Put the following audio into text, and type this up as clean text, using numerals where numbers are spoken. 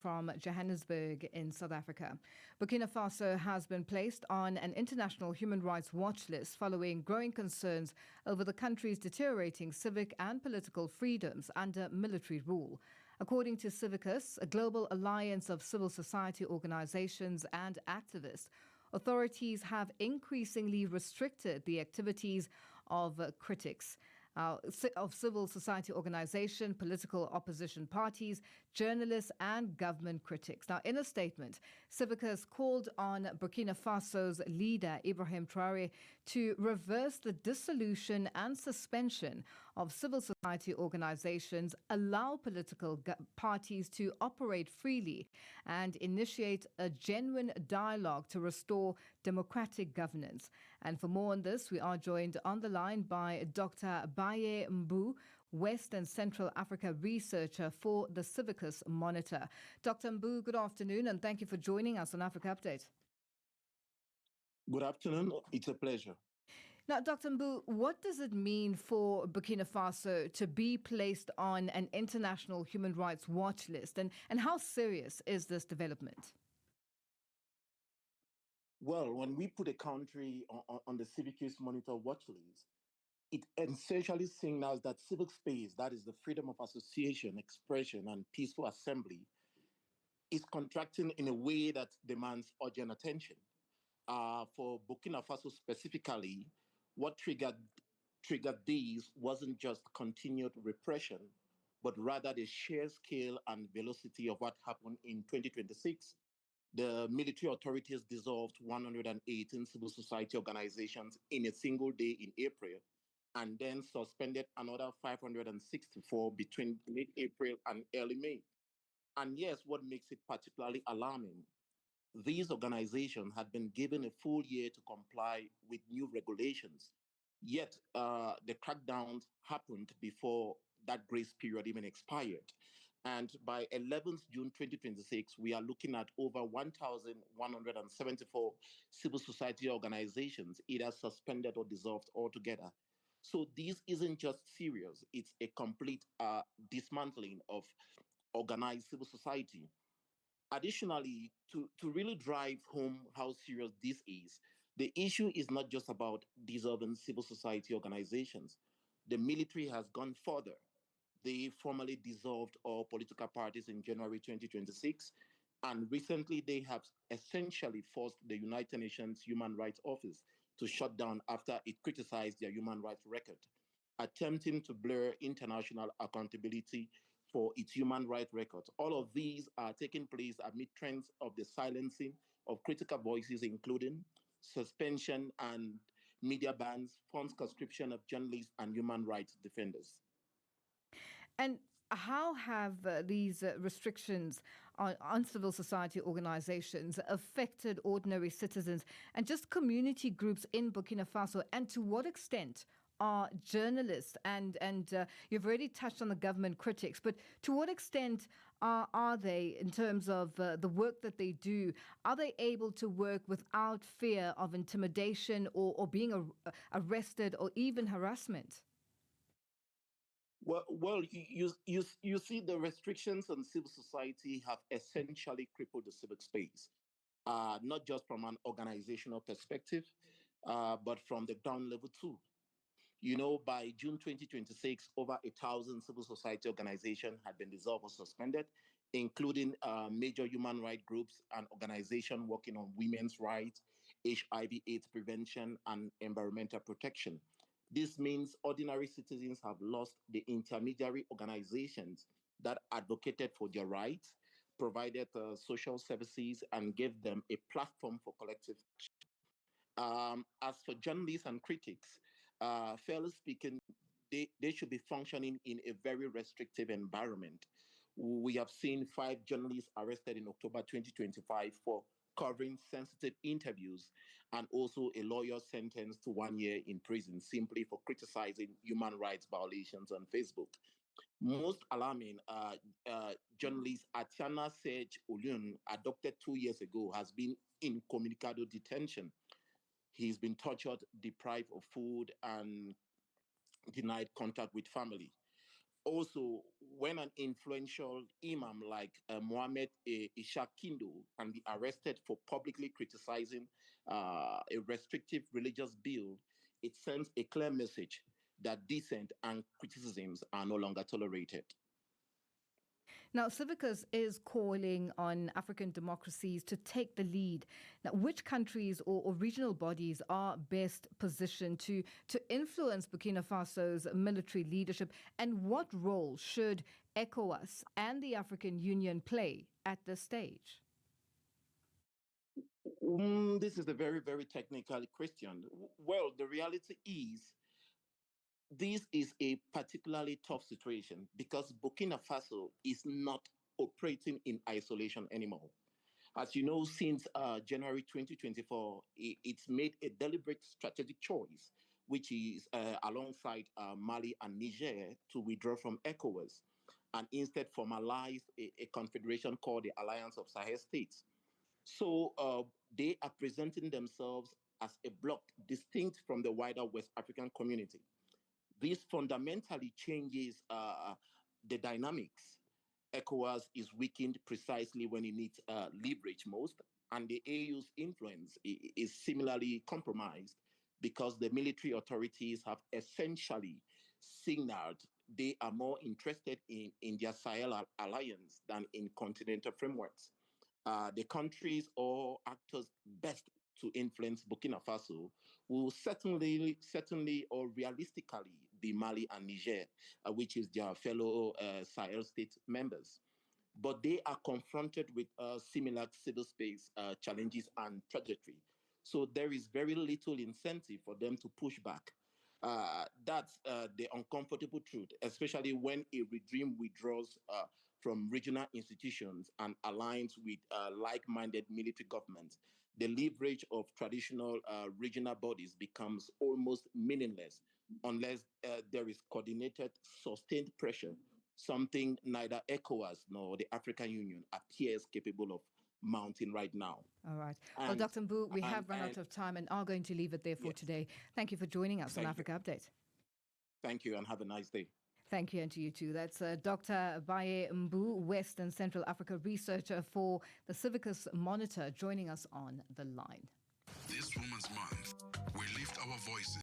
from Johannesburg in South Africa. Burkina Faso has been placed on an international human rights watch list following growing concerns over the country's deteriorating civic and political freedoms under military rule. According to CIVICUS, a global alliance of civil society organizations and activists, authorities have increasingly restricted the activities of critics of civil society organization, political opposition parties, journalists and government critics. Now, in a statement, CIVICUS called on Burkina Faso's leader, Ibrahim Traoré, to reverse the dissolution and suspension of civil society organizations, allow political parties to operate freely, and initiate a genuine dialogue to restore democratic governance. And for more on this, we are joined on the line by Dr Baiye Mbu, West and Central Africa researcher for the CIVICUS Monitor. Dr Mbu, good afternoon, and thank you for joining us on Africa Update. Good afternoon. It's a pleasure. Now, Dr Mbu, what does it mean for Burkina Faso to be placed on an international human rights watch list, and how serious is this development? Well, when we put a country on the CIVICUS Monitor watch list, it essentially signals that civic space, that is the freedom of association, expression, and peaceful assembly, is contracting in a way that demands urgent attention. For Burkina Faso specifically, what triggered these wasn't just continued repression, but rather the sheer scale and velocity of what happened in 2026. The military authorities dissolved 118 civil society organizations in a single day in April, and then suspended another 564 between late April and early May. And yes, what makes it particularly alarming, these organizations had been given a full year to comply with new regulations. Yet the crackdowns happened before that grace period even expired. And by 11th June 2026, we are looking at over 1,174 civil society organizations either suspended or dissolved altogether. So this isn't just serious, it's a complete dismantling of organized civil society. Additionally, to really drive home how serious this is, the issue is not just about dissolving civil society organizations. The military has gone further. They formally dissolved all political parties in January 2026, and recently they have essentially forced the United Nations Human Rights Office to shut down after it criticized their human rights record, attempting to blur international accountability for its human rights record. All of these are taking place amid trends of the silencing of critical voices, including suspension and media bans, funds conscription of journalists and human rights defenders. And how have these restrictions on civil society organizations affected ordinary citizens and just community groups in Burkina Faso? And to what extent are journalists, and you've already touched on the government critics, but to what extent are they, in terms of the work that they do, are they able to work without fear of intimidation or being arrested or even harassment? Well, you see, the restrictions on civil society have essentially crippled the civic space, not just from an organizational perspective, but from the ground level too. You know, by June 2026, over 1,000 civil society organizations had been dissolved or suspended, including major human rights groups and organizations working on women's rights, HIV/AIDS prevention, and environmental protection. This means ordinary citizens have lost the intermediary organizations that advocated for their rights, provided social services, and gave them a platform for collective action. As for journalists and critics, fairly speaking, they should be functioning in a very restrictive environment. We have seen 5 journalists arrested in October 2025 for covering sensitive interviews, and also a lawyer sentenced to 1 year in prison simply for criticizing human rights violations on Facebook. Most alarming, journalist Atiana Sej Olyun, adopted 2 years ago, has been incommunicado detention. He's been tortured, deprived of food, and denied contact with family. Also, when an influential imam like Mohammed Ishaq Kindo can be arrested for publicly criticizing a restrictive religious bill, it sends a clear message that dissent and criticisms are no longer tolerated. Now, Civicus is calling on African democracies to take the lead. Now, which countries or regional bodies are best positioned to influence Burkina Faso's military leadership, and what role should ECOWAS and the African Union play at this stage? This is a very, very technical question. Well, the reality is this is a particularly tough situation because Burkina Faso is not operating in isolation anymore. As you know, since January 2024, it's made a deliberate strategic choice, which is alongside Mali and Niger, to withdraw from ECOWAS and instead formalize a confederation called the Alliance of Sahel States. So they are presenting themselves as a bloc distinct from the wider West African community. This fundamentally changes the dynamics. ECOWAS is weakened precisely when it needs leverage most, and the AU's influence is similarly compromised because the military authorities have essentially signaled they are more interested in their Sahel alliance than in continental frameworks. The countries or actors best to influence Burkina Faso will certainly, or realistically be Mali and Niger, which is their fellow Sahel state members. But they are confronted with similar civil space challenges and trajectory. So there is very little incentive for them to push back. That's the uncomfortable truth, especially when a regime withdraws from regional institutions and aligns with like-minded military governments. The leverage of traditional regional bodies becomes almost meaningless unless there is coordinated, sustained pressure, something neither ECOWAS nor the African Union appears capable of mounting right now. All right. Well, And Dr. Mbu, we have run out of time and are going to leave it there for yes, today. Thank you for joining us on thank you. Africa Update. Thank you and have a nice day. Thank you, and to you too. That's Dr. Baiye Mbu, West and Central Africa researcher for the CIVICUS Monitor, joining us on the line. This Women's Month, we lift our voices